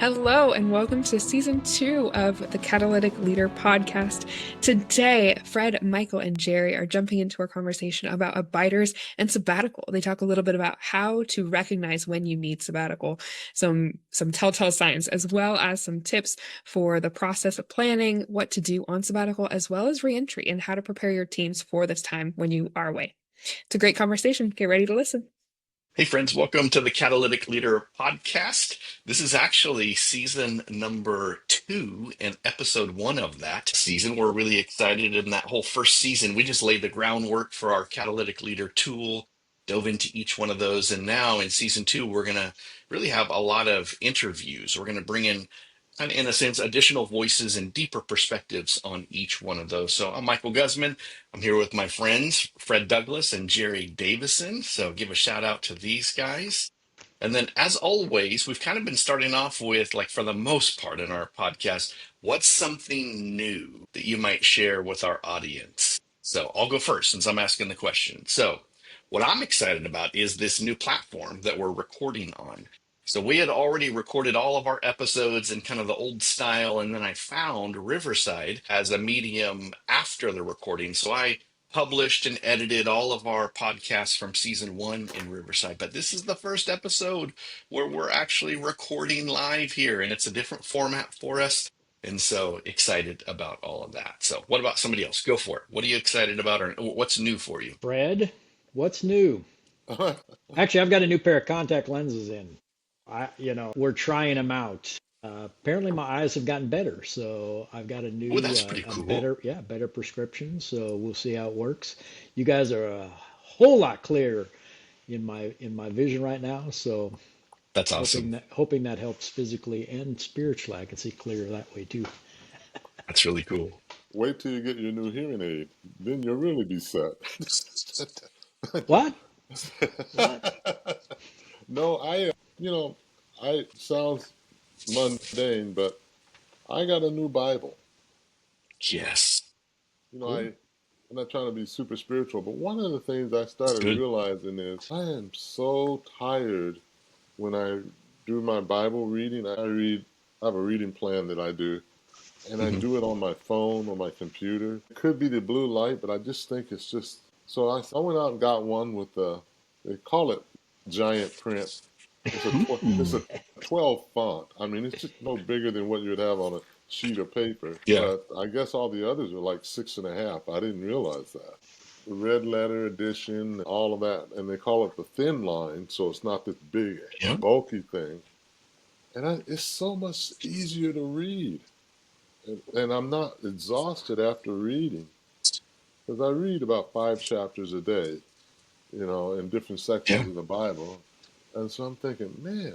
Hello, and welcome to season 2 of the Catalytic Leader podcast. Today, Fred, Michael, and Jerry are jumping into our conversation about abiders and sabbatical. They talk a little bit about how to recognize when you need sabbatical, some telltale signs, as well as some tips for the process of planning, what to do on sabbatical, as well as reentry and how to prepare your teams for this time when you are away. It's a great conversation. Get ready to listen. Hey, friends, welcome to the Catalytic Leader podcast. This is actually season number 2 and episode 1 of that season. We're really excited. In that whole first season, we just laid the groundwork for our Catalytic Leader tool, dove into each one of those. And now in season 2, we're going to really have a lot of interviews. We're going to bring in, kind of in a sense, additional voices and deeper perspectives on each one of those. So I'm Michael Guzman. I'm here with my friends, Fred Douglas and Jerry Davison. So give a shout out to these guys. And then, as always, we've kind of been starting off with, like, for the most part in our podcast, what's something new that you might share with our audience? So I'll go first since I'm asking the question. So, what I'm excited about is this new platform that we're recording on. So we had already recorded all of our episodes in kind of the old style, and then I found Riverside as a medium after the recording. So I published and edited all of our podcasts from season 1 in Riverside. But this is the first episode where we're actually recording live here, and it's a different format for us. And so excited about all of that. So, what about somebody else? Go for it. What are you excited about, or what's new for you? Fred, what's new? Actually, I've got a new pair of contact lenses in. We're trying them out. Apparently, my eyes have gotten better, so I've got a Oh, new, that's pretty a cool. better prescription. So we'll see how it works. You guys are a whole lot clearer in my vision right now. So That's hoping awesome. that helps physically and spiritually. I can see clearer that way too. That's really cool. Wait till you get your new hearing aid. Then you'll really be set. What? What? No, I sounds mundane, but I got a new Bible. Yes. Cool. I'm not trying to be super spiritual, but one of the things I It's started good. realizing is I am so tired when I do my Bible reading. I have a reading plan that I do, and I Hmm. do it on my phone or my computer. It could be the blue light, but I just think it's just so. I went out and got one with they call it giant print. It's Ooh. a 12 font. I mean, it's just no bigger than what you would have on a sheet of paper. Yeah. But I guess all the others are like 6.5. I didn't realize that. The red letter edition, all of that, and they call it the thin line, so it's not this big, Yeah. bulky thing. And it's so much easier to read. And I'm not exhausted after reading because I read about 5 chapters a day, in different Yeah. sections of the Bible. And so I'm thinking, man,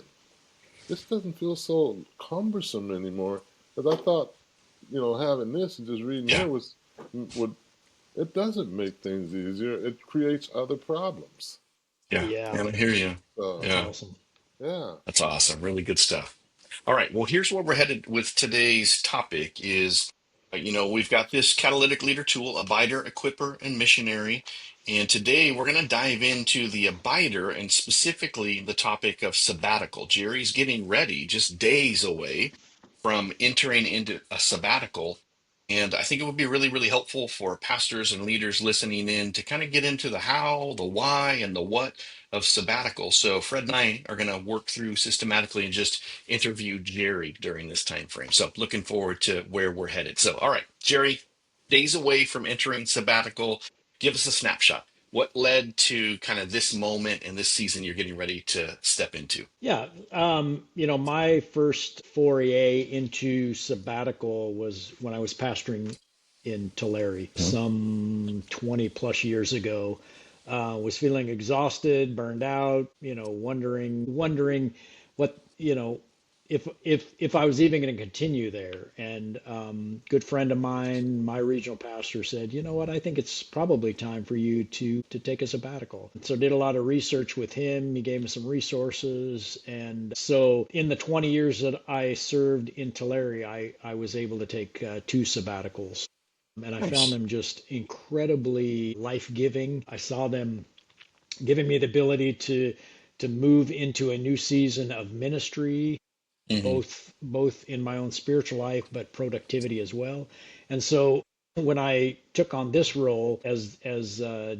this doesn't feel so cumbersome anymore. Because I thought, having this and just reading Yeah. here would it doesn't make things easier. It creates other problems. Yeah. Yeah, And I hear you. So that's Yeah. awesome. yeah, That's awesome. Really good stuff. All right. Well, here's where we're headed with today's topic is, we've got this catalytic leader tool, abider, equiper, and missionary. And today we're going to dive into the abider and specifically the topic of sabbatical. Jerry's getting ready, just days away from entering into a sabbatical. And I think it would be really, really helpful for pastors and leaders listening in to kind of get into the how, the why, and the what of sabbatical. So Fred and I are going to work through systematically and just interview Jerry during this time frame. So looking forward to where we're headed. So, all right, Jerry, days away from entering sabbatical, give us a snapshot. What led to kind of this moment and this season you're getting ready to step into? Yeah, my first foray into sabbatical was when I was pastoring in Tulare Mhm. some 20 plus years ago. Was feeling exhausted, burned out, wondering what, if I was even going to continue there. And good friend of mine, my regional pastor, said, "You know what? I think it's probably time for you to take a sabbatical." So did a lot of research with him. He gave me some resources, and so in the 20 years that I served in Tulare, I was able to take 2 sabbaticals. And I found Nice. them just incredibly life-giving. I saw them giving me the ability to move into a new season of ministry, Hmm. both in my own spiritual life, but productivity as well. And so when I took on this role as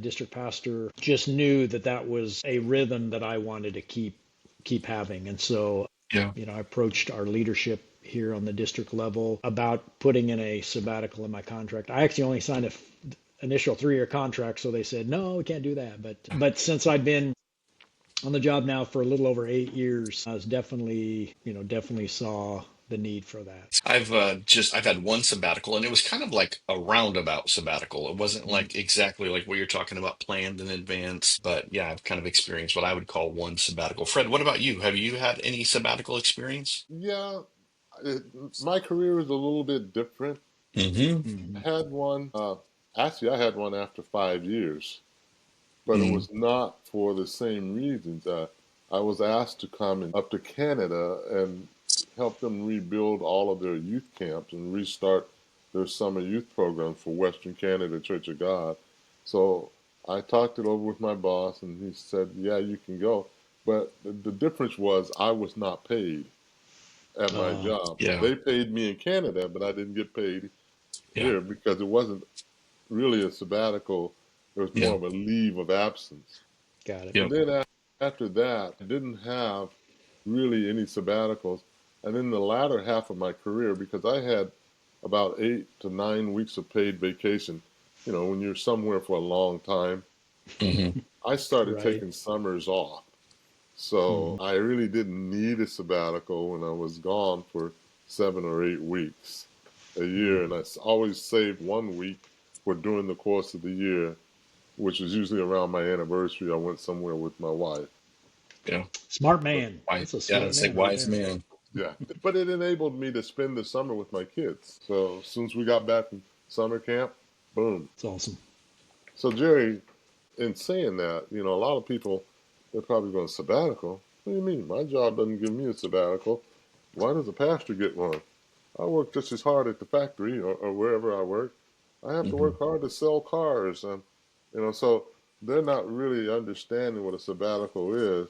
district pastor, just knew that that was a rhythm that I wanted to keep having. And so, Yeah. I approached our leadership here on the district level about putting in a sabbatical in my contract. I actually only signed a initial 3-year contract, so they said no, we can't do that. But since I've been on the job now for a little over 8 years, I was definitely saw the need for that. I've had one sabbatical, and it was kind of like a roundabout sabbatical. It wasn't Mm. like exactly like what you're talking about, planned in advance. But yeah, I've kind of experienced what I would call one sabbatical. Fred, what about you? Have you had any sabbatical experience? Yeah, it, my career is a little bit different. Hmm. I Mhm. had one, actually, I had one after 5 years, but it Hmm. was not for the same reasons. I was asked to come up to Canada and help them rebuild all of their youth camps and restart their summer youth program for Western Canada Church of God. So I talked it over with my boss, and he said, "Yeah, you can go." But the difference was I was not paid at my Uh, job. Yeah. They paid me in Canada, but I didn't get paid Yeah. here because it wasn't really a sabbatical. It was more Yeah. of a leave of absence. got it. And Yep. then after that, I didn't have really any sabbaticals. And in the latter half of my career, because I had about 8 to 9 weeks of paid vacation, when you're somewhere for a long time, Hmm. I started Right. taking summers off. So Mhm. I really didn't need a sabbatical when I was gone for 7 or 8 weeks a year. And Mhm. I always saved 1 week for during the course of the year, which was usually around my anniversary. I went somewhere with my wife. Yeah. Smart But man. Wise. That's a Yeah. smart I'd say man right wise there. man. yeah, but it enabled me to spend the summer with my kids. So as soon as we got back from summer camp, boom. It's awesome. So Jerry, in saying that, a lot of people, they're probably going sabbatical. What do you mean? My job doesn't give me a sabbatical. Why does a pastor get one? I work just as hard at the factory or wherever I work. I have to Hmm. work hard to sell cars, and so they're not really understanding what a sabbatical is,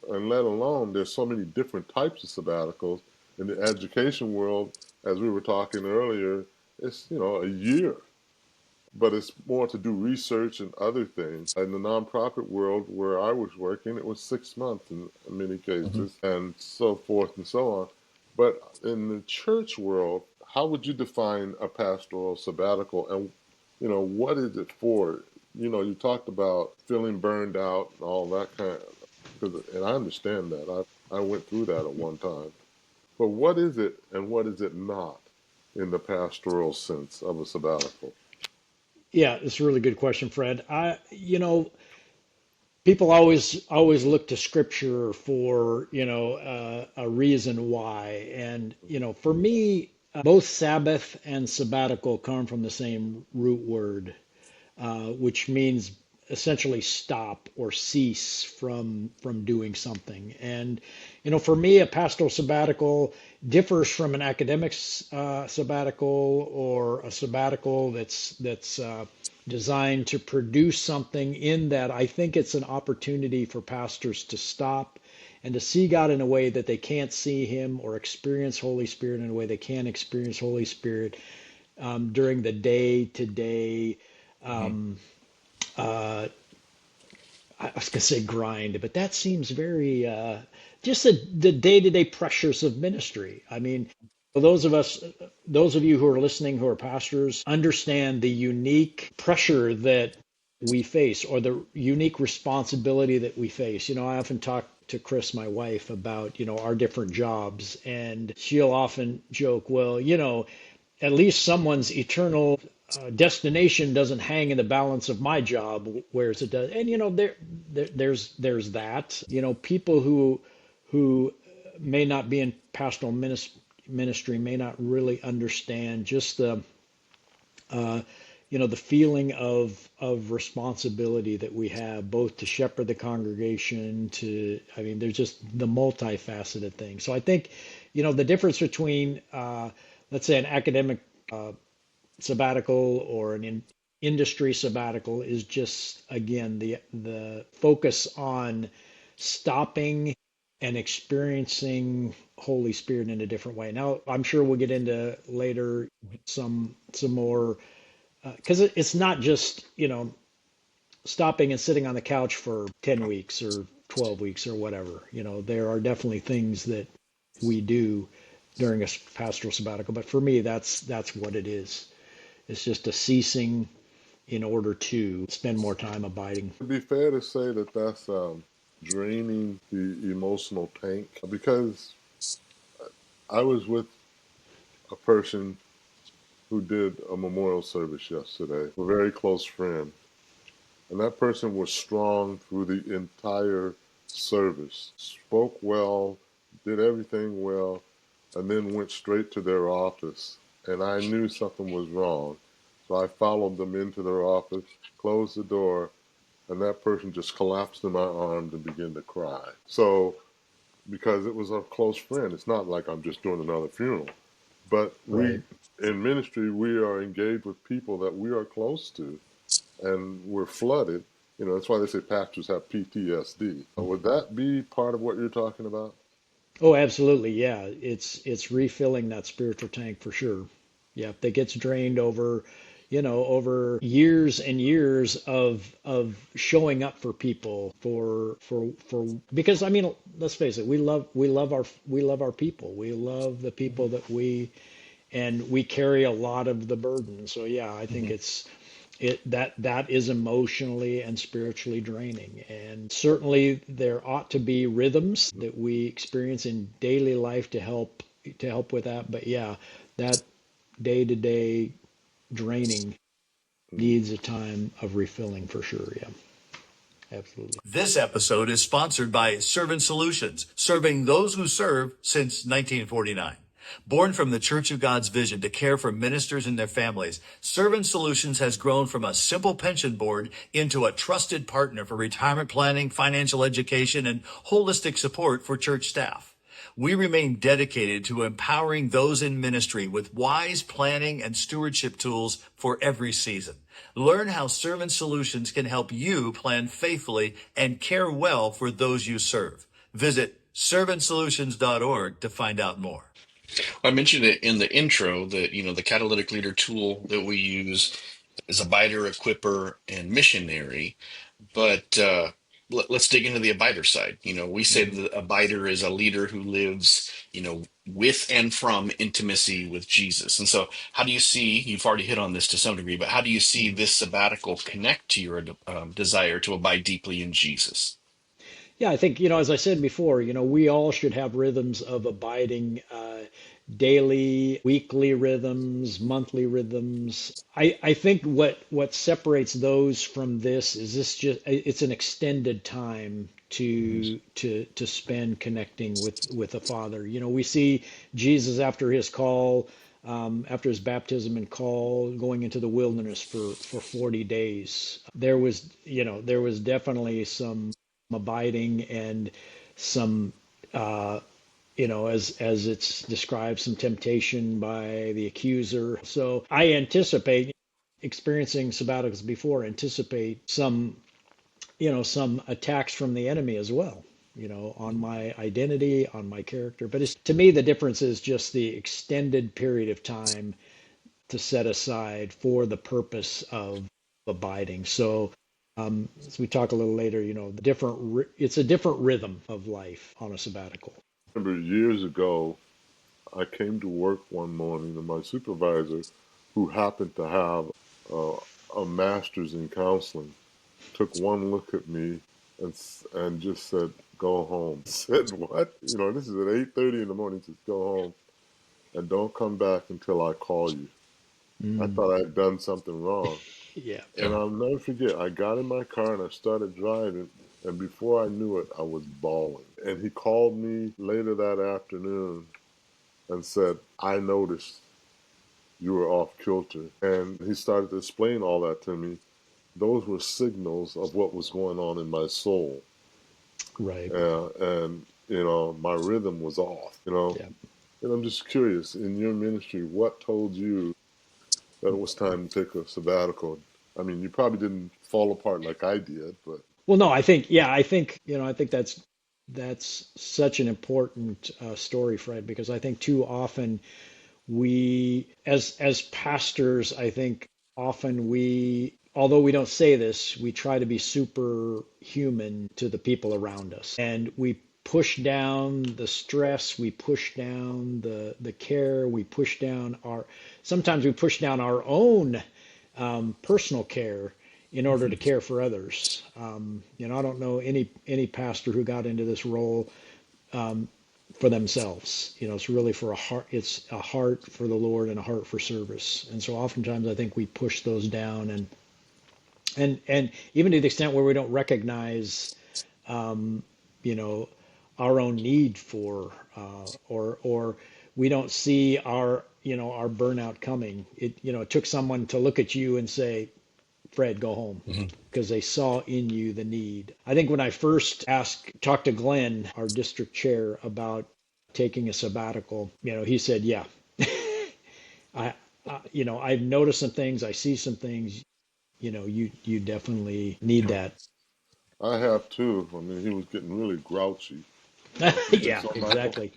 and let alone there's so many different types of sabbaticals in the education world. As we were talking earlier, it's a year, but it's more to do research and other things. In the nonprofit world where I was working, it was 6 months in many Hmm. cases, and so forth and so on. But in the church world, how would you define a pastoral sabbatical, and what is it for? You talked about feeling burned out and all that kind of, and I understand that. I went through that at one time. But what is it and what is it not in the pastoral sense of a sabbatical? Yeah, it's a really good question, Fred. People always look to scripture for, a reason why. And, for me, both Sabbath and sabbatical come from the same root word, which means essentially stop or cease from doing something. And for me, a pastoral sabbatical differs from an academic sabbatical or a sabbatical that's designed to produce something. In that, I think it's an opportunity for pastors to stop and to see God in a way that they can't see Him, or experience Holy Spirit in a way they can't experience Holy Spirit during the day to day. Hmm. Uh, I was going to say grind, but that seems very just the day-to-day pressures of ministry. I mean, for those of you who are listening who are pastors, understand the unique pressure that we face, or the unique responsibility that we face. I often talk to Chris, my wife, about, our different jobs, and she'll often joke, well, at least someone's eternal destination doesn't hang in the balance of my job, whereas it does. And there's that. People who may not be in pastoral ministry may not really understand just uh, the feeling of responsibility that we have, both to shepherd the congregation, I mean, there's just the multifaceted thing. So I think, the difference between, let's say, an academic sabbatical or an industry sabbatical is just, again, the focus on stopping and experiencing Holy Spirit in a different way. Now, I'm sure we'll get into later some more because it's not just, stopping and sitting on the couch for 10 weeks or 12 weeks or whatever. There are definitely things that we do during a pastoral sabbatical, but for me, that's what it is. It's just a ceasing in order to spend more time abiding. It'd be fair to say that that's draining the emotional tank because I was with a person who did a memorial service yesterday, a very close friend, and that person was strong through the entire service, spoke well, did everything well, and then went straight to their office. And I knew something was wrong. So I followed them into their office, closed the door, and that person just collapsed in my arms and began to cry. So, because it was a close friend, it's not like I'm just doing another funeral. But Right. in ministry, we are engaged with people that we are close to, and we're flooded. That's why they say pastors have PTSD. Would that be part of what you're talking about? Oh, absolutely. Yeah. It's refilling that spiritual tank for sure. Yeah. If it gets drained over years and years of showing up for people because I mean, let's face it, we love our people. We love the people and we carry a lot of the burden. So yeah, I think that is emotionally and spiritually draining. And certainly there ought to be rhythms that we experience in daily life to help with that. But yeah, that day to day draining needs a time of refilling for sure. Yeah, absolutely. This episode is sponsored by Servant Solutions, serving those who serve since 1949. Born from the Church of God's vision to care for ministers and their families, Servant Solutions has grown from a simple pension board into a trusted partner for retirement planning, financial education, and holistic support for church staff. We remain dedicated to empowering those in ministry with wise planning and stewardship tools for every season. Learn how Servant Solutions can help you plan faithfully and care well for those you serve. Visit servantsolutions.org to find out more. I mentioned it in the intro that, the catalytic leader tool that we use is a biter, equiper, and missionary. But let's dig into the abider side. We say Mhm. that a abider is a leader who lives, with and from intimacy with Jesus. And so, how do you see, you've already hit on this to some degree, but how do you see Mhm. this sabbatical connect to your desire to abide deeply in Jesus? Yeah, I think, as I said before, we all should have rhythms of abiding, daily, weekly rhythms, monthly rhythms. I think what separates those from this is it's an extended time to spend connecting with the Father. We see Jesus after his baptism and call, going into the wilderness for 40 days. There was definitely some abiding and some as it's described, some temptation by the accuser. So I anticipate experiencing sabbaticals before, anticipate some attacks from the enemy as well, on my identity, on my character. But to me, the difference is just the extended period of time to set aside for the purpose of abiding. So as we talk a little later, it's a different rhythm of life on a sabbatical. I remember years ago, I came to work one morning, and my supervisor, who happened to have uh, a master's in counseling, took one look at me and just said, "Go home." I said, "What?" This is at 8:30 in the morning. He says, "Go home and don't come back until I call you." I Mm, thought I had done something wrong. yeah. And Yeah. I'll never forget, I got in my car and I started driving, and before I knew it, I was bawling. And he called me later that afternoon and said, "I noticed you were off kilter." And he started to explain all that to me. Those were signals of what was going on in my soul. Right. And my rhythm was off. Yeah. And I'm just curious, in your ministry, what told you that it was time to take a sabbatical? I mean, you probably didn't fall apart like I did, but Well, no, I think, yeah, I think that's that's such an important story, Fred, because I think too often we, as pastors, I think often we, although we don't say this, we try to be superhuman to the people around us, and we push down the stress, we push down the care, we push down our, sometimes we push down our own personal care in order to care for others. I don't know any pastor who got into this role for themselves. It's really for a heart. It's a heart for the Lord and a heart for service. And so oftentimes I think we push those down, and even to the extent where we don't recognize, you know, our own need for, or we don't see our burnout coming. It took someone to look at you and say, Fred, go home, Hmm. because they saw in you the need. I think when I first talked to Glenn, our district chair, about taking a sabbatical, he said, yeah, I, I've noticed some things, I see some things, you definitely need Yeah. that. I have too. I mean, he was getting really grouchy. Yeah, So, Michael, exactly.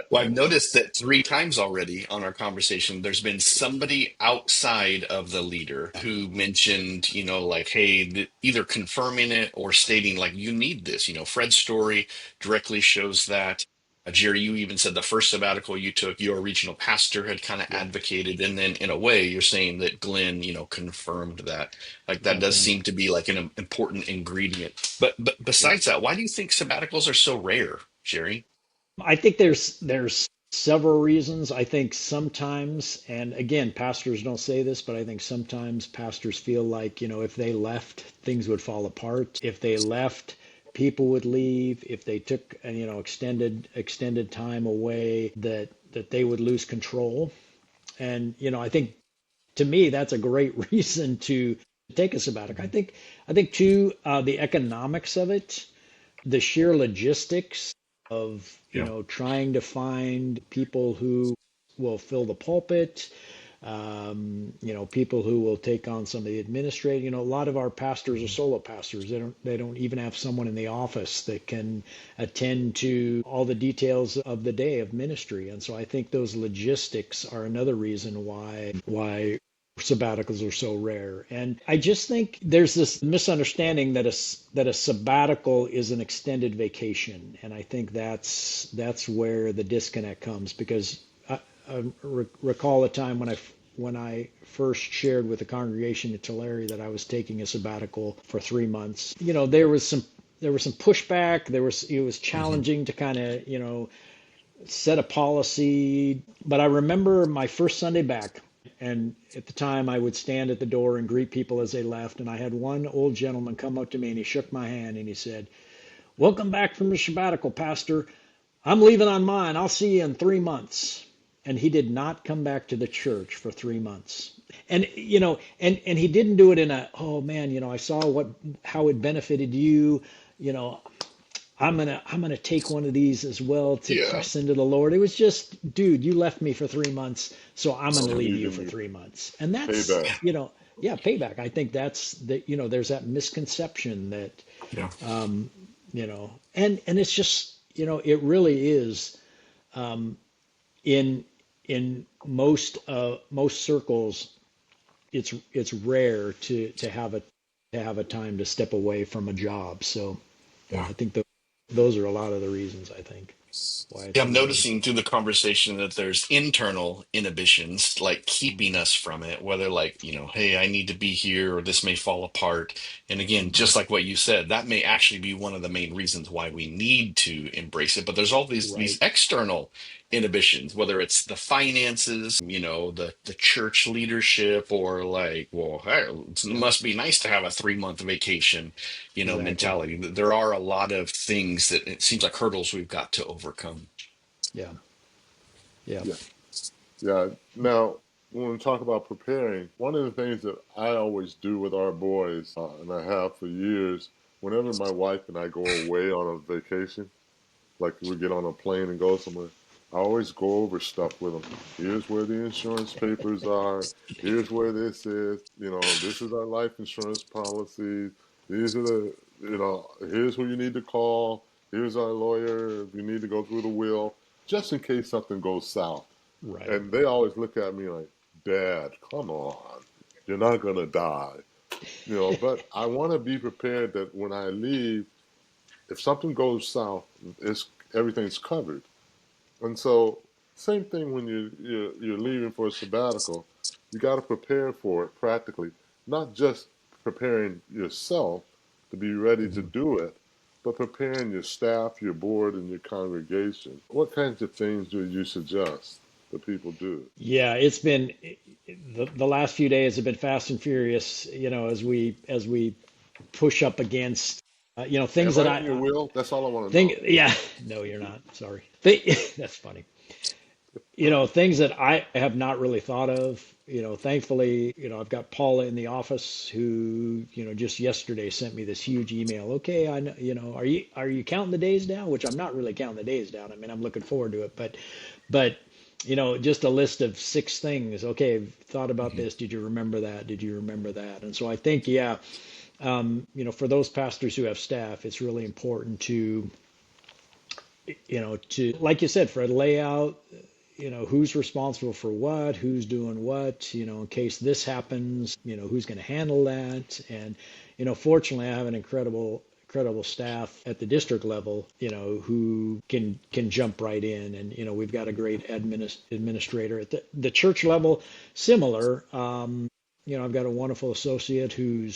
Well, I've noticed that three times already on our conversation, there's been somebody outside of the leader who mentioned, like, hey, either confirming it or stating, like, you need this. Fred's story directly shows that. Jerry, you even said the first sabbatical you took, your regional pastor had kind of Yeah, advocated. And then, in a way, you're saying that Glenn, confirmed that. Like, that does definitely. seem to be like an important ingredient. But Yeah. besides that, why do you think sabbaticals are so rare, Jerry? I think there's several reasons. I think sometimes, and again, pastors don't say this, but I think sometimes pastors feel like, if they left, things would fall apart. If they left, people would leave. If they took, extended time away, that they would lose control. And, I think, to me, that's a great reason to take a sabbatical. I think too, the economics of it, the sheer logistics of Yeah. trying to find people who will fill the pulpit, people who will take on some of the administrative. A lot of our pastors are solo pastors. They don't even have someone in the office that can attend to all the details of the day of ministry. And so I think those logistics are another reason why sabbaticals are so rare. And I just think there's this misunderstanding that a sabbatical is an extended vacation, and I think that's where the disconnect comes, because I recall a time when I first shared with the congregation at Tulare that I was taking a sabbatical for 3 months. There was some pushback. It was Hmm. challenging to kind of set a policy. But I remember my first Sunday back, and at the time I would stand at the door and greet people as they left. And I had one old gentleman come up to me and he shook my hand and he said, "Welcome back from the sabbatical, Pastor. I'm leaving on mine. I'll see you in 3 months." And he did not come back to the church for 3 months. And he didn't do it in a, "Oh man, I saw how it benefited you. You know, I'm gonna take one of these as well to Yeah. press into the Lord." It was just, dude, you left me for 3 months, so I'm gonna so leave you you give for me 3 months. And that's, payback. yeah, payback. I think that's that, there's that misconception that, Yeah. and it's just, it really is, in most circles, it's rare to have a time to step away from a job. So Yeah. I think those are a lot of the reasons, I think, why it's Yeah, so I'm rare. noticing through the conversation that there's internal inhibitions like keeping us from it, whether like, hey, I need to be here or this may fall apart. And again, Hmm. just like what you said, that may actually be one of the main reasons why we need to embrace it. But there's all these Right. external inhibitions, whether it's the finances, the church leadership, or like, well, hey, it Yeah, must be nice to have a 3-month vacation, exactly. mentality. There are a lot of things that it seems like hurdles we've got to overcome. Yeah. Yeah. Yeah, yeah. Now, when we talk about preparing, one of the things that I always do with our boys, and I have for years, whenever my wife and I go away on a vacation, like we get on a plane and go somewhere, I always go over stuff with them. Here's where the insurance papers are. Here's where this is. This is our life insurance policy. These are here's who you need to call. Here's our lawyer. If you need to go through the will, just in case something goes south. Right. And they always look at me like, Dad, come on. You're not going to die. But I want to be prepared that when I leave, if something goes south, everything's covered. And so, same thing when you're leaving for a sabbatical, you got to prepare for it practically, not just preparing yourself to be ready to Mhm. do it, but preparing your staff, your board, and your congregation. What kinds of things do you suggest that people do? Yeah, it's been the last few days have been fast and furious, as we push up against things Am that I in your I will? That's all I want to think. know. Yeah, no, you're not. Sorry. That's funny. Things that I have not really thought of. Thankfully, I've got Paula in the office who, just yesterday sent me this huge email. Okay, I know, are you counting the days down? Which I'm not really counting the days down. I mean, I'm looking forward to it, but just a list of 6 things. Okay, thought about Mhm. this. Did you remember that? Did you remember that? And so I think, yeah, for those pastors who have staff, it's really important to, like you said, Fred, lay out, who's responsible for what, who's doing what, in case this happens, who's going to handle that. And, fortunately, I have an incredible staff at the district level, who can jump right in. And, we've got a great administrator at the church level, similar. I've got a wonderful associate who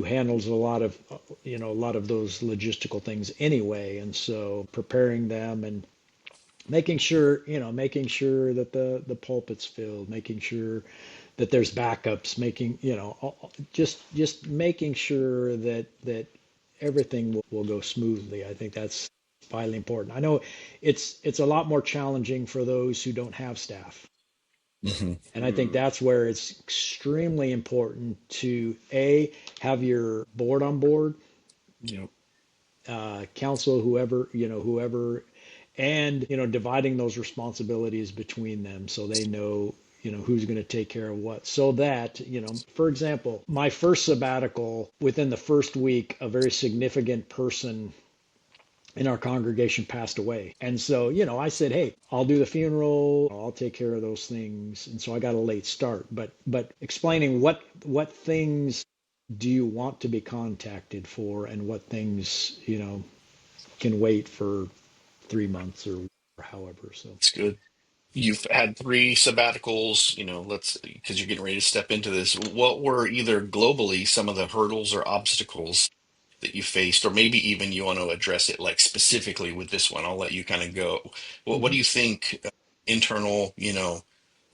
handles a lot of those logistical things anyway. And so preparing them and making sure that the pulpit's filled, making sure that there's backups, just making sure that everything will go smoothly. I think that's vitally important. I know it's a lot more challenging for those who don't have staff. Mhm. And I think that's where it's extremely important to have your board on board, Yep. council, whoever, and dividing those responsibilities between them so they know who's going to take care of what. So that, for example, my first sabbatical, within the first week, a very significant person in our congregation passed away. And so, I said, hey, I'll do the funeral, I'll take care of those things. And so I got a late start, but explaining what things do you want to be contacted for, and what things, can wait for 3 months or however. So It's good. You've had 3 sabbaticals, let's, because you're getting ready to step into this. What were either globally some of the hurdles or obstacles that you faced, or maybe even you want to address it like specifically with this one? I'll let you kind of go. What do mhm. you think internal,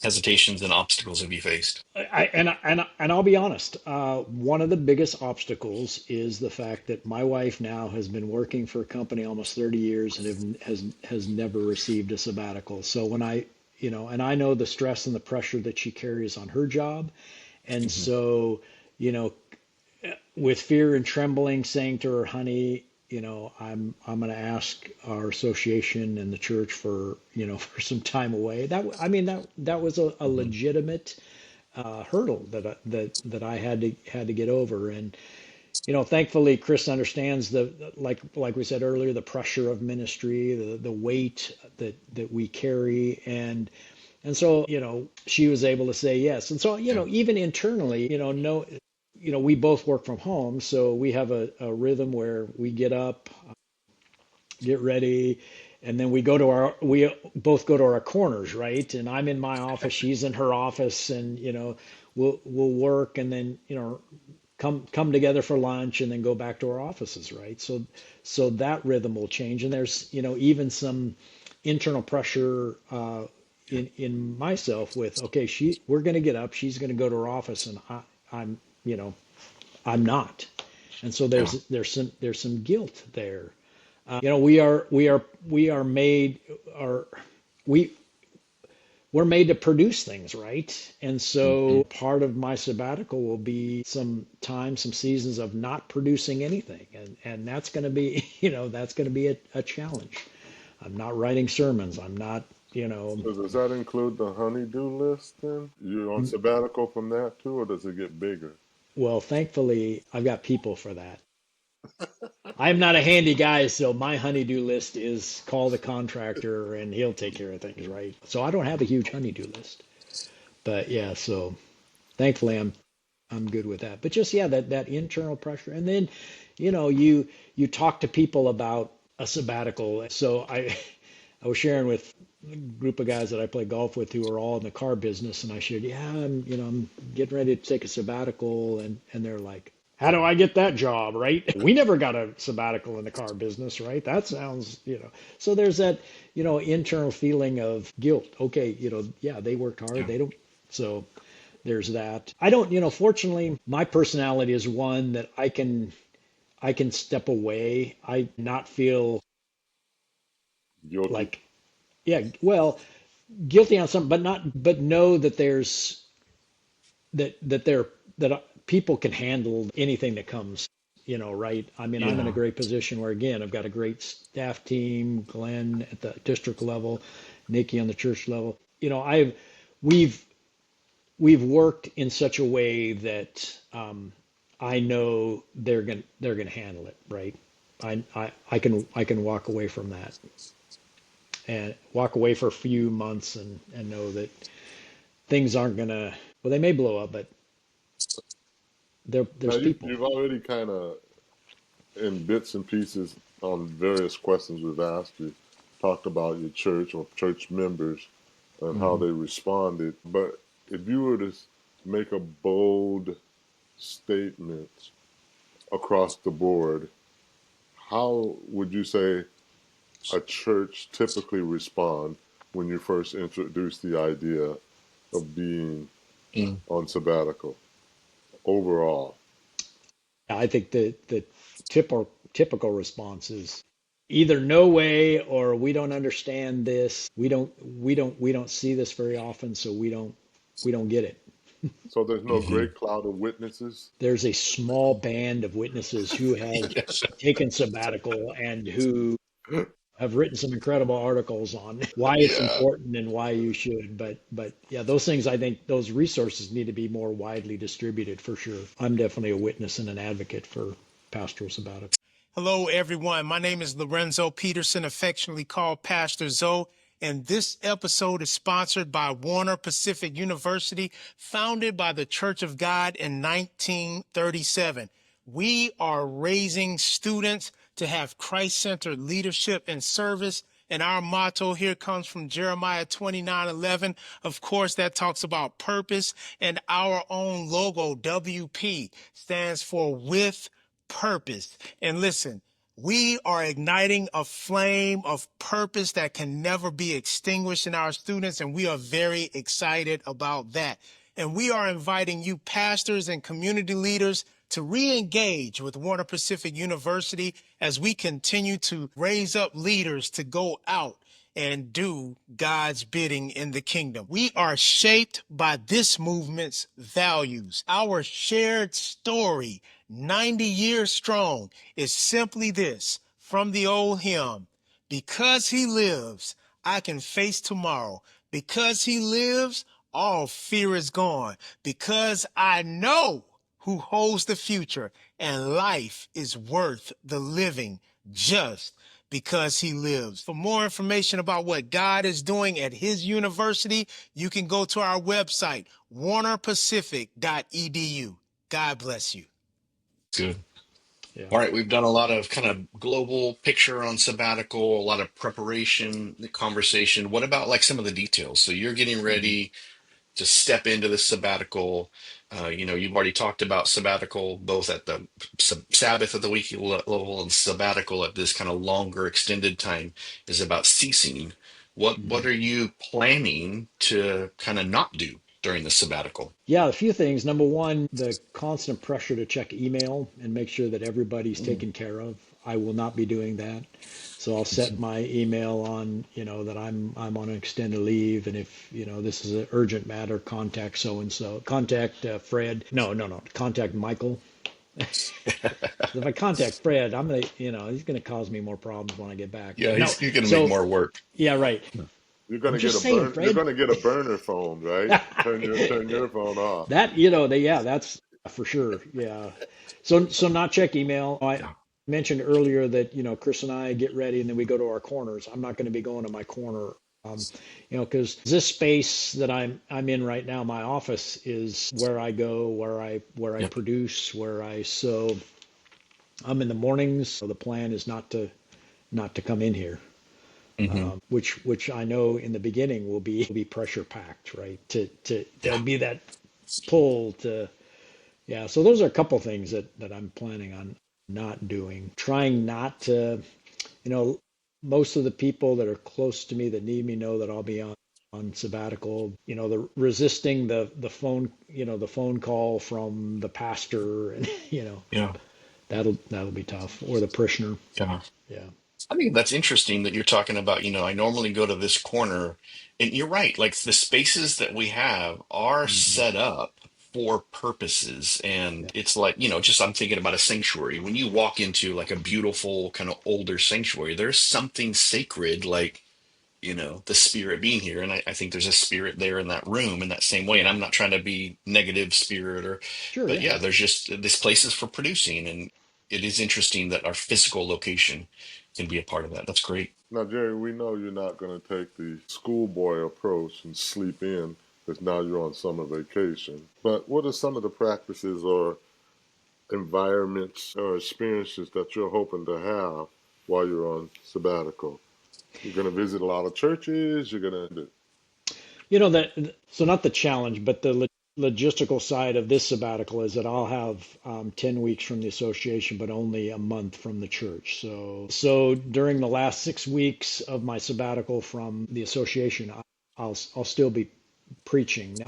hesitations and obstacles have you faced? And I'll be honest. One of the biggest obstacles is the fact that my wife now has been working for a company almost 30 years and has never received a sabbatical. So and I know the stress and the pressure that she carries on her job, and Hmm. so you know, with fear and trembling, saying to her, "Honey, I'm going to ask our association and the church for for some time away." That was a Hmm. legitimate hurdle that I had to get over. And thankfully Chris understands like we said earlier, the pressure of ministry, the weight that we carry. And so she was able to say yes. And so Yeah. even internally, no, we both work from home, so we have a rhythm where we get up, get ready, and then we both go to our corners, right? And I'm in my office, she's in her office, and we'll work, and then come together for lunch, and then go back to our offices, right? So that rhythm will change, and there's even some internal pressure in myself with, okay, we're going to get up, she's going to go to her office, and I'm you know I'm not. And so Yeah. there's some guilt there. We are made are we we're made to produce things, right? And Hmm. so part of my sabbatical will be some time, some seasons of not producing anything, and that's going to be that's going to be a challenge. I'm not writing sermons. I'm not you know So does that include the honeydew list then? You're on sabbatical from that too, or does it get bigger? well, thankfully I've got people for that. I'm not a handy guy, so my honeydew list is call the contractor and he'll take care of things, right? So I don't have a huge honeydew list. But yeah, so thankfully I'm good with that. But just yeah, that internal pressure. And then, you talk to people about a sabbatical. So I was sharing with a group of guys that I play golf with who are all in the car business, and I shared, yeah, I'm getting ready to take a sabbatical, and they're like, how do I get that job, right? We never got a sabbatical in the car business, right? That sounds. So there's that, internal feeling of guilt. Okay, yeah, they worked hard. Yeah. They don't. So there's that. I don't, fortunately, my personality is one that I can step away. I not feel Guilty. like, yeah, well, guilty on something, but know that there's that people can handle anything that comes, right? I mean, I'm in a Yeah. great position where again, I've got a great staff team, Glenn at the district level, Nikki on the church level. We've we've worked in such a way that I know they're gonna handle it, right? I can walk away from that and walk away for a few months and know that things aren't gonna, well, they may blow up, but Now there's people. you've already kind of in bits and pieces on various questions we've asked you talked about your church or church members and how Hmm. they responded. But if you were to make a bold statement across the board, how would you say a church typically respond when you first introduce the idea of being Mm. on sabbatical overall? I think the typical response is either no way or we don't understand this. We don't see this very often, so we don't get it. So there's no Hmm. great cloud of witnesses. There's a small band of witnesses who have Yes. taken sabbatical and who have written some incredible articles on why it's Yeah. important and why you should. But yeah, those things, I think those resources need to be more widely distributed for sure. I'm definitely a witness and an advocate for pastoral sabbatical. Hello, everyone. My name is Lorenzo Peterson, affectionately called Pastor Zoe, and this episode is sponsored by Warner Pacific University, founded by the Church of God in 1937. We are raising students to have Christ-centered leadership and service. And our motto here comes from Jeremiah 29:11. Of course, that talks about purpose. And our own logo, WP, stands for with purpose. And listen, we are igniting a flame of purpose that can never be extinguished in our students, and we are very excited about that. And we are inviting you, pastors and community leaders, to re-engage with Warner Pacific University as we continue to raise up leaders to go out and do God's bidding in the kingdom. We are shaped by this movement's values. Our shared story, 90 years strong, is simply this from the old hymn: because he lives, I can face tomorrow. Because he lives, all fear is gone. Because I know who holds the future, and life is worth the living just because he lives. For more information about what God is doing at his university, you can go to our website, warnerpacific.edu. God bless you. Good. Yeah. All right, we've done a lot of kind of global picture on sabbatical, a lot of preparation, the conversation. What about like some of the details? So you're getting Mhm. ready to step into the sabbatical. You've already talked about sabbatical both at the Sabbath at the weekly level and sabbatical at this kind of longer extended time is about ceasing. What Mhm. are you planning to kind of not do during the sabbatical? Yeah, a few things. Number one, the constant pressure to check email and make sure that everybody's Mm. taken care of. I will not be doing that. So I'll set my email on, that I'm on an extended leave, and if, this is an urgent matter, contact so and so. Contact Fred. No, no, no. Contact Michael. If I contact Fred, he's gonna cause me more problems when I get back. Yeah, But no. he's going to make So more work. yeah, right. I'm just saying, You're Fred. gonna get a burner phone, right? Turn your phone off. That, that's for sure. Yeah. So not check email. Yeah. mentioned earlier that, Chris and I get ready and then we go to our corners. I'm not going to be going to my corner, because this space that I'm in right now, my office is where I go, where I Yep. produce, where I so I'm in the mornings. So the plan is not to come in here, Hmm. which I know in the beginning will be pressure packed, right? To Yeah. there'll be that pull to. Yeah, so those are a couple things that I'm planning on not doing. Trying not to, you know, most of the people that are close to me that need me know that I'll be on sabbatical. The resisting the phone, the phone call from the pastor, and Yeah. that'll be tough, or the parishioner. Yeah. Yeah. I think that's interesting that you're talking about, I normally go to this corner, and you're right. Like the spaces that we have are Hmm. set up for purposes. And Yeah. it's like, just I'm thinking about a sanctuary. When you walk into like a beautiful kind of older sanctuary, there's something sacred, like, the spirit being here. And I think there's a spirit there in that room in that same way. And I'm not trying to be negative spirit Sure. but Yeah. yeah, there's just this place is for producing. And it is interesting that our physical location can be a part of that. That's great. Now, Jerry, we know you're not going to take the schoolboy approach and sleep in because now you're on summer vacation. But what are some of the practices or environments or experiences that you're hoping to have while you're on sabbatical? You're going to visit a lot of churches. You're going to. That so not the challenge, but the logistical side of this sabbatical is that I'll have 10 weeks from the association, but only a month from the church. So during the last 6 weeks of my sabbatical from the association, I'll still be preaching.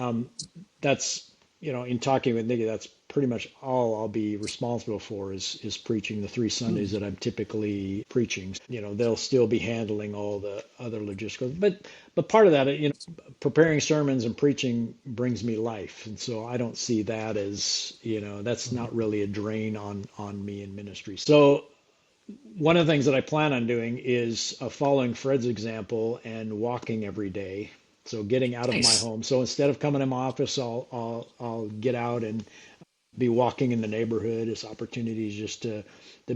That's in talking with Nikki, that's pretty much all I'll be responsible for is preaching the 3 Sundays that I'm typically preaching. They'll still be handling all the other logistical, but part of that, preparing sermons and preaching brings me life, and so I don't see that as that's not really a drain on me in ministry. So one of the things that I plan on doing is following Fred's example and walking every day. So getting out of my Nice. home. So instead of coming in my office, I'll get out and be walking in the neighborhood. It's opportunities just to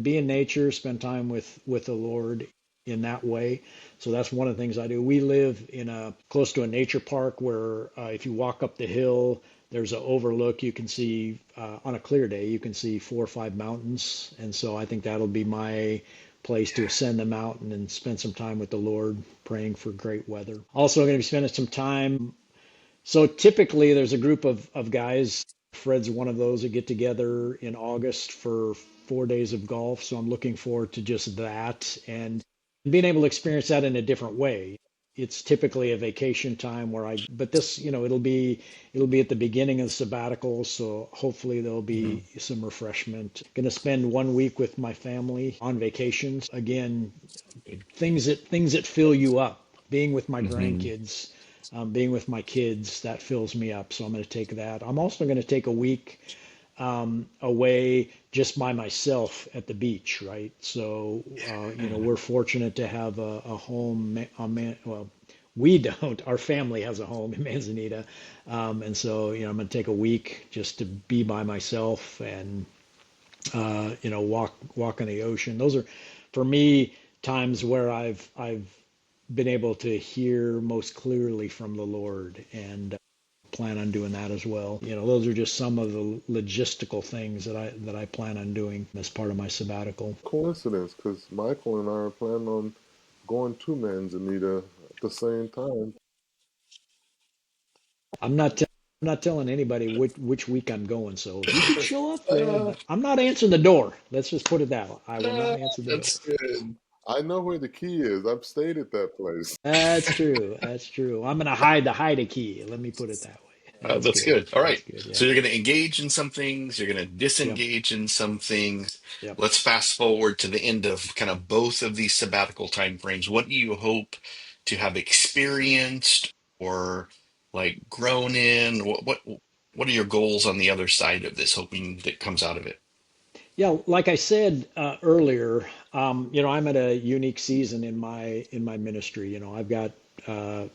be in nature, spend time with the Lord in that way. So that's one of the things I do. We live in close to a nature park where if you walk up the hill, there's an overlook. You can see on a clear day, you can see 4 or 5 mountains, and so I think that'll be my place to ascend the mountain and spend some time with the Lord, praying for great weather. Also, going to be spending some time. So typically, there's a group of guys. Fred's one of those that get together in August for 4 days of golf. So I'm looking forward to just that and being able to experience that in a different way. It's typically a vacation time but this, it'll be at the beginning of the sabbatical. So hopefully there'll Hmm. be some refreshment. Going to spend 1 week with my family on vacations. Again, things that fill you up. Being with my Hmm. grandkids, being with my kids, that fills me up. So I'm going to take that. I'm also going to take a week away just by myself at the beach, right? So, we're fortunate to have a home. Well, we don't. Our family has a home in Manzanita, and so I'm going to take a week just to be by myself and walk on the ocean. Those are, for me, times where I've been able to hear most clearly from the Lord, and plan on doing that as well. Those are just some of the logistical things that I plan on doing as part of my sabbatical. Coincidence, because Michael and I are planning on going to Manzanita at the same time. I'm not. I'm not telling anybody which week I'm going. So if you could show up, Fred, Uh, but I'm not answering the door. Let's just put it that way. I will not answer the door. that's good. I know where the key is. I've stayed at that place. That's true. That's true. I'm gonna hide a key. Let me put it that way. That's That's good. good. All That's right. good. So Yep. you're going to engage in some things, you're going to Yep. disengage in some things. Yep. Let's fast forward to the end of kind of both of these sabbatical time frames. What do you hope to have experienced or like grown in? What are your goals on the other side of this, hoping that comes out of it? Yeah. Like I said earlier, I'm at a unique season in my ministry. I've got uh,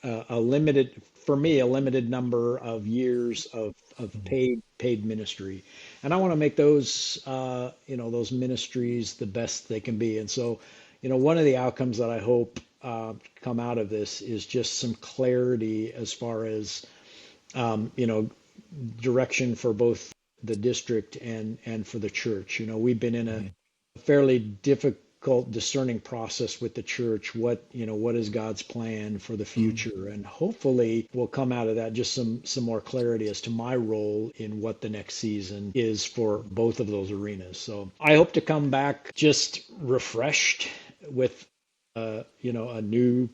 a limited, for me, a limited number of years of paid ministry. and I want to make those those ministries the best they can be. And so, one of the outcomes that I hope come out of this is just some clarity as far as direction for both the district and for the church. We've been in a fairly difficult discerning process with the church. What is God's plan for the future? And hopefully will come out of that just some more clarity as to my role in what the next season is for both of those arenas. So I hope to come back just refreshed with a new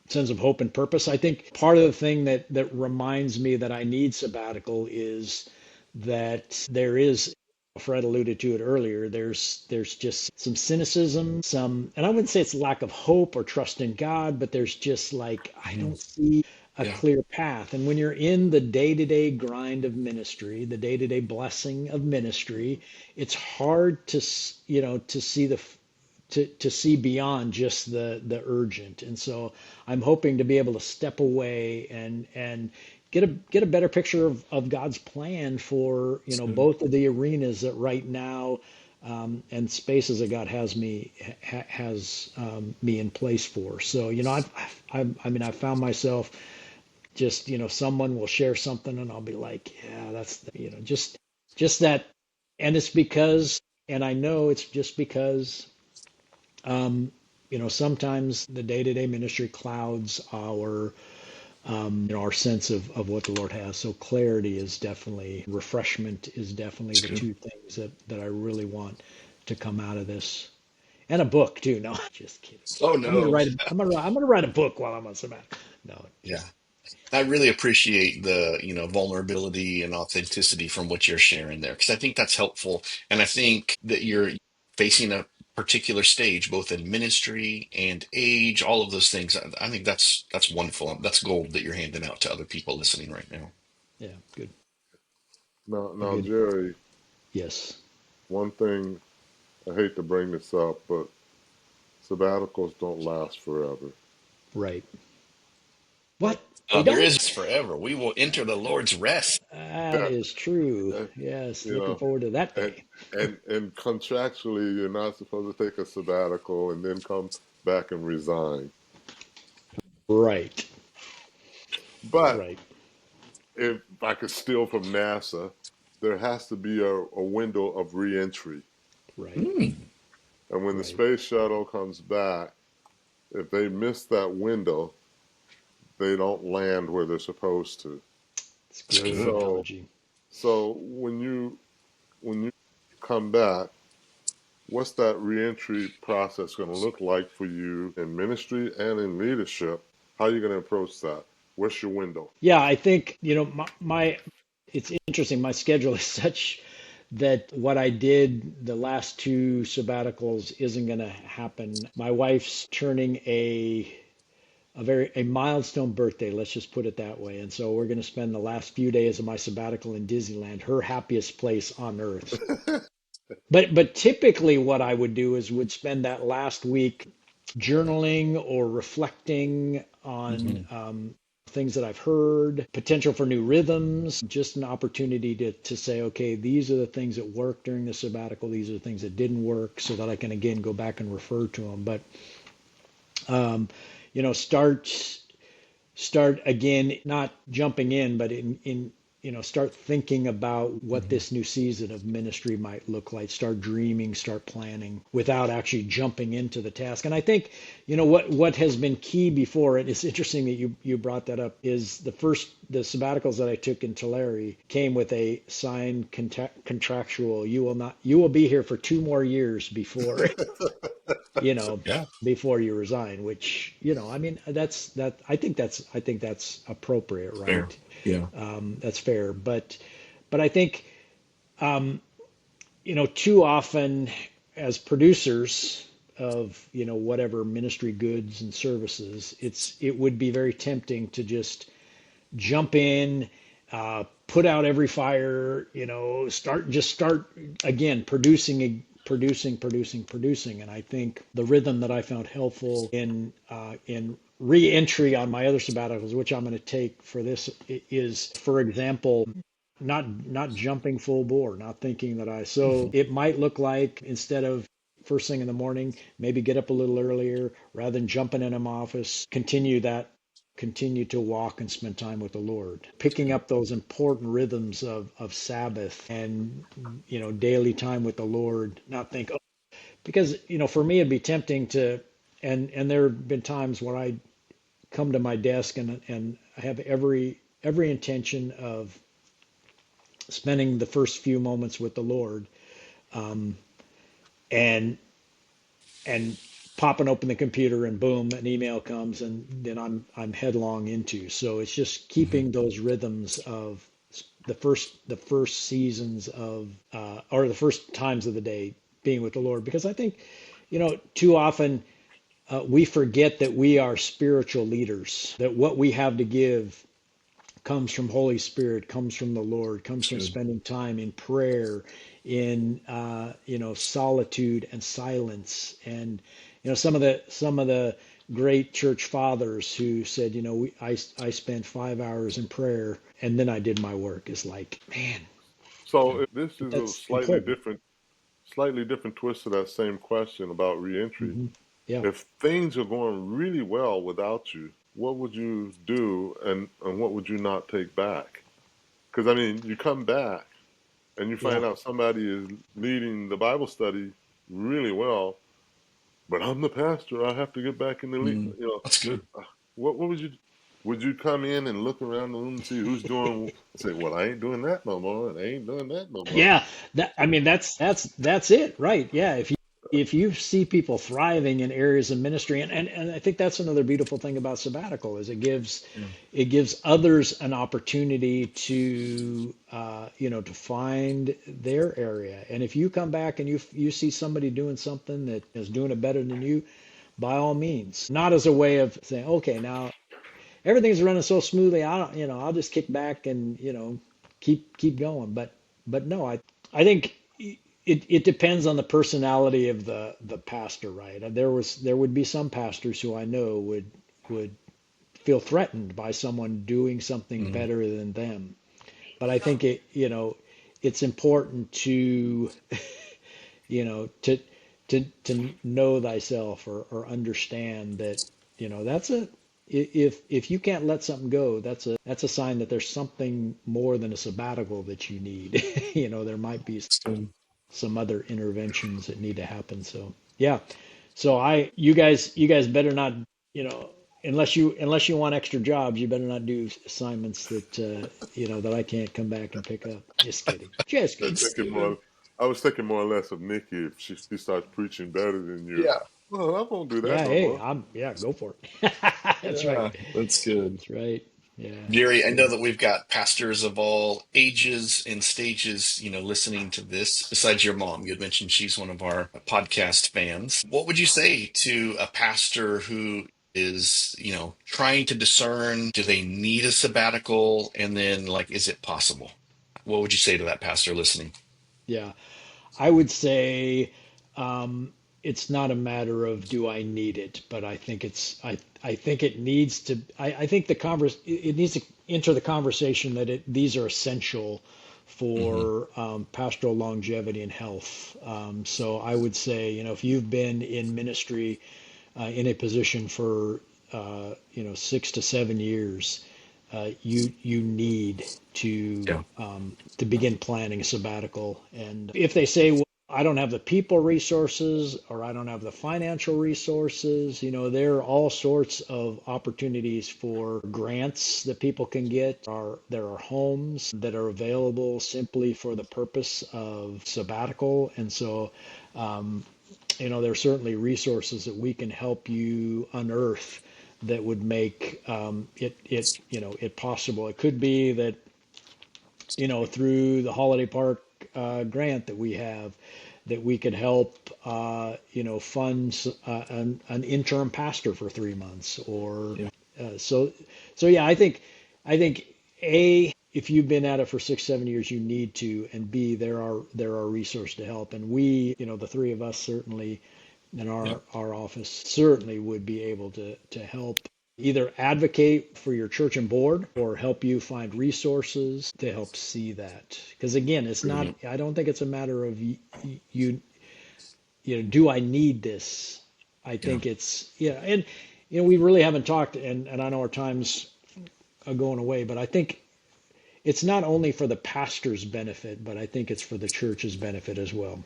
sense of hope and purpose. I think part of the thing that reminds me that I need sabbatical is that there is, Fred alluded to it earlier, there's just some cynicism, and I wouldn't say it's lack of hope or trust in God, but there's just like, I don't see a Yeah. clear path. And when you're in the day-to-day grind of ministry, the day-to-day blessing of ministry, it's hard to see to see beyond just the urgent. And so I'm hoping to be able to step away and get a better picture of God's plan for both of the arenas that right now and spaces that God has me in place for. So I found myself just someone will share something and I'll be like, yeah, that's just that. And it's because, and I know it's just because sometimes the day-to-day ministry clouds our sense of what the Lord has. So clarity is definitely, refreshment is definitely That's the good. two things that I really want to come out of this. And a book too. No, just kidding. Oh I'm gonna no. write. I'm gonna write a book while I'm on sabbatical. No, Yeah. just I really appreciate the, vulnerability and authenticity from what you're sharing there, because I think that's helpful. And I think that you're facing a particular stage, both in ministry and age, all of those things. I think that's wonderful. That's gold that you're handing out to other people listening right now. yeah, good, Now, good. Jerry, Yes, one thing, I hate to bring this up, but sabbaticals don't last forever. right. What they There don't? is forever. We will enter the Lord's rest. That Yeah, is true. uh, Yes, you looking know, forward to that and day. and contractually, you're not supposed to take a sabbatical and then come back and resign. Right, But right, if I could steal from NASA, there has to be a window of reentry. right, Hmm. And when the right. space shuttle comes back, if they miss that window, they don't land where they're supposed to. It's a That's And great good. analogy. so when you come back, what's that reentry process going to look like for you in ministry and in leadership? How are you going to approach that? What's your window? Yeah, I think, it's interesting. My schedule is such that what I did the last two sabbaticals isn't going to happen. My wife's turning a milestone birthday, let's just put it that way. And so we're going to spend the last few days of my sabbatical in Disneyland, her happiest place on earth. But typically what I would do is would spend that last week journaling or reflecting on Mhm. things that I've heard, potential for new rhythms, just an opportunity to say, okay, these are the things that worked during the sabbatical, these are the things that didn't work, so that I can again go back and refer to them. But you know, start again, not jumping in, but in start thinking about what Mhm. this new season of ministry might look like. Start dreaming, start planning without actually jumping into the task. And I think, what has been key before it, it's interesting that you brought that up, is the sabbaticals that I took in Tulare came with a signed contractual, you will be here for 2 more years before Yeah. before you resign, which, I mean, I think that's appropriate, Fair. right? Yeah. That's fair. But I think, too often as producers of, whatever ministry goods and services, it would be very tempting to just jump in, put out every fire, start again producing. And I think the rhythm that I found helpful in re-entry on my other sabbaticals, which I'm going to take for this, is, for example, not jumping full bore, not thinking that so it might look like, instead of first thing in the morning, maybe get up a little earlier rather than jumping in an office, continue to walk and spend time with the Lord, picking up those important rhythms of Sabbath and, daily time with the Lord, not think, oh, because, for me, it'd be tempting to, and there have been times where I come to my desk and I have every intention of spending the first few moments with the Lord, and and popping open the computer and boom, an email comes and then I'm headlong into. So it's just Mhm. keeping those rhythms of the first seasons of or the first times of the day being with the Lord, because I think, too often we forget that we are spiritual leaders, that what we have to give comes from Holy Spirit, comes from the Lord, comes That's from good. spending time in prayer, in solitude and silence, and some of the great church fathers who said, I spent 5 hours in prayer and then I did my work. Is like, man, So this but is a that's important. slightly different twist to that same question about reentry. Hmm. Yeah, If things are going really well without you, what would you do, and what would you not take back? Because I mean, you come back and you yeah, find out somebody is leading the Bible study really well, but I'm the pastor. I have to get back in the lead. Mm, that's good. What would you come in and look around the room and see who's doing? Say, well, I ain't doing that no more, and I ain't doing that no more. yeah. That, I mean, that's it, right? Yeah. If you see people thriving in areas of ministry, and I think that's another beautiful thing about sabbatical, is Yeah. it gives others an opportunity to to find their area. And if you come back and you see somebody doing something that is doing it better than you, by all means, not as a way of saying, okay, now everything's running so smoothly, I don't, I'll just kick back and, keep going. But no, I think it depends on the personality of the pastor, right? There would be some pastors who I know would feel threatened by someone doing something Mm, better than them. But I think it's important to, you know, to to know thyself, or understand that, that's if you can't let something go, that's a sign that there's something more than a sabbatical that you need. There might be that's good. some other interventions that need to happen. So yeah. So you guys better not, unless you want extra jobs, you better not do assignments that I can't come back and pick up. Just kidding. Just I'm kidding. That's thinking good. more. I was thinking more or less of Nikki if she starts preaching better than you. Yeah. Well, I won't do that Yeah, no hey, more. yeah, go for it. That's right. Yeah, that's good. That's right. Yeah. Gary, I know So that we've got pastors of all ages and stages, listening to this. Besides your mom, you had mentioned she's one of our podcast fans. What would you say to a pastor who is, trying to discern, do they need a sabbatical? And then, like, is it possible? What would you say to that pastor listening? yeah, I would say, it's not a matter of do I need it, but I think it needs to. I think it needs to enter the conversation that these are essential Hmm. for pastoral longevity and health. So I would say, if you've been in ministry in a position for 6 to 7 years, you need Yeah. to begin planning a sabbatical. And if they say, well, I don't have the people resources, or I don't have the financial resources, there are all sorts of opportunities for grants that people can get. There are homes that are available simply for the purpose of sabbatical. And so, there are certainly resources that we can help you unearth that would make it possible. It could be that, through the holiday park grant that we have, that we could help fund an interim pastor for 3 months, or Yeah. so yeah. I think A, if you've been at it for 6, 7 years, you need to, and B, there are resources to help, and we, the three of us certainly in Yeah. our office certainly would be able to help either advocate for your church and board or help you find resources to help see that. Because again, it's not, Brilliant. I don't think it's a matter of do I need this? I Yeah. think it's, and, we really haven't talked, and I know our time's going away, but I think it's not only for the pastor's benefit, but I think it's for the church's benefit as well.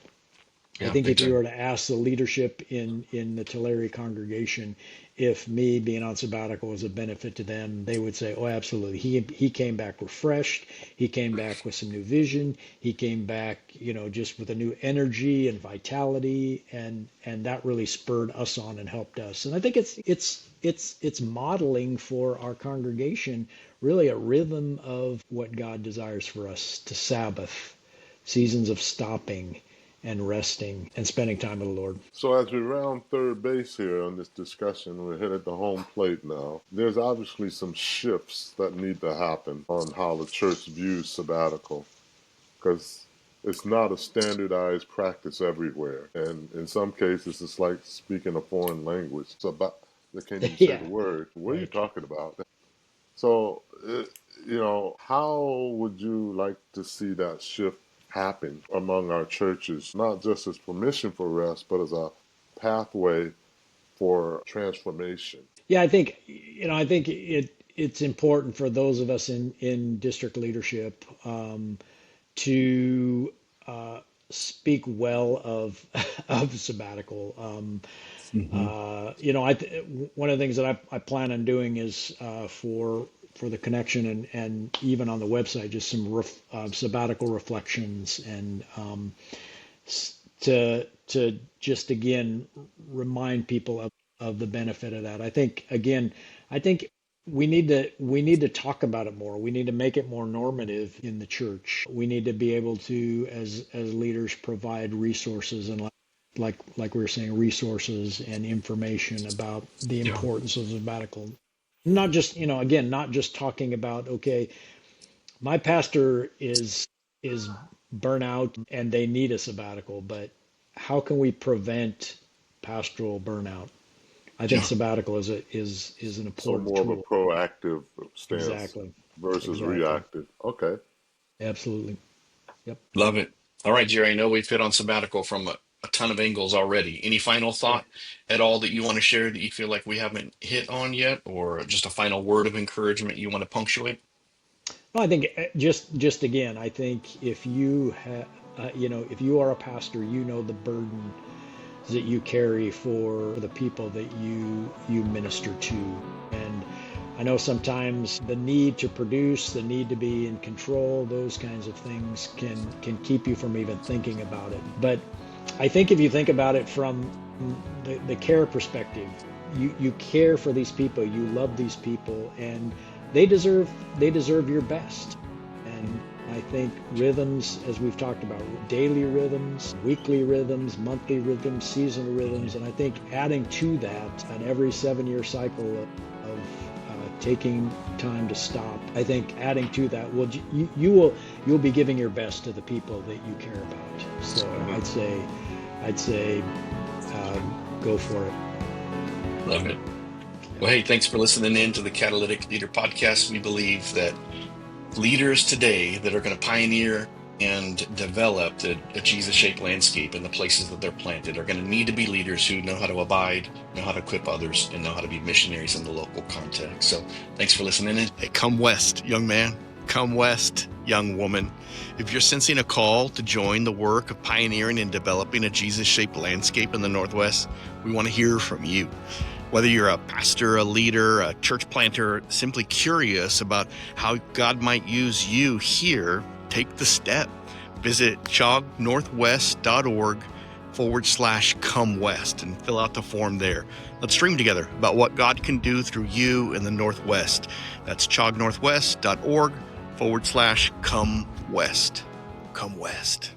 I Yeah. think Big if you time. were to ask the leadership in the Tulare congregation if me being on sabbatical was a benefit to them, they would say, "Oh, absolutely." He came back refreshed. He came back with some new vision. He came back, just with a new energy and vitality, and that really spurred us on and helped us. And I think it's modeling for our congregation really a rhythm of what God desires for us to Sabbath, seasons of stopping and resting and spending time with the Lord. So as we round third base here on this discussion, we're headed to home plate now. There's obviously some shifts that need to happen on how the church views sabbatical, because it's not a standardized practice everywhere. And in some cases, it's like speaking a foreign language. They can't even say Yeah, the word. What are you right. talking about? So, how would you like to see that shift happen among our churches, not just as permission for rest, but as a pathway for transformation? Yeah, I think it's important for those of us in district leadership to speak well of of sabbatical. Hmm. One of the things that I plan on doing is for the connection and even on the website, just some sabbatical reflections and to just again remind people of the benefit of that. I think we need to talk about it more. We need to make it more normative in the church. We need to be able to, as leaders, provide resources and like we were saying, resources and information about the Yeah. importance of sabbatical. Not just, again, not just talking about, okay, my pastor is burnout and they need a sabbatical, but how can we prevent pastoral burnout? I think Yeah. sabbatical is an So important more of a tool. proactive stance Exactly. versus Exactly. reactive. Okay. Absolutely. Yep. Love it. All right, Jerry, I know we've hit on sabbatical from a ton of angles already. Any final Yeah. thought at all that you want to share that you feel like we haven't hit on yet, or just a final word of encouragement you want to punctuate? No, I think just again, I think if if you are a pastor, the burden that you carry for the people that you minister to. And I know sometimes the need to produce, the need to be in control, those kinds of things can keep you from even thinking about it. But I think if you think about it from the care perspective, you care for these people, you love these people, and they deserve your best. And I think rhythms, as we've talked about, daily rhythms, weekly rhythms, monthly rhythms, seasonal rhythms, and I think adding to that an every 7-year cycle of taking time to stop. I think adding to that will you'll be giving your best to the people that you care about. So Mhm. I'd say go for it. Love it. Well, hey, thanks for listening in to the Catalytic Leader Podcast. We believe that leaders today that are going to pioneer and develop a Jesus-shaped landscape in the places that they're planted are going to need to be leaders who know how to abide, know how to equip others, and know how to be missionaries in the local context. So thanks for listening in. Hey, come west, young man. Come west, young woman. If you're sensing a call to join the work of pioneering and developing a Jesus-shaped landscape in the Northwest, we want to hear from you. Whether you're a pastor, a leader, a church planter, simply curious about how God might use you here, take the step. Visit chognorthwest.org/come west and fill out the form there. Let's dream together about what God can do through you in the Northwest. That's chognorthwest.org/come west. Come west.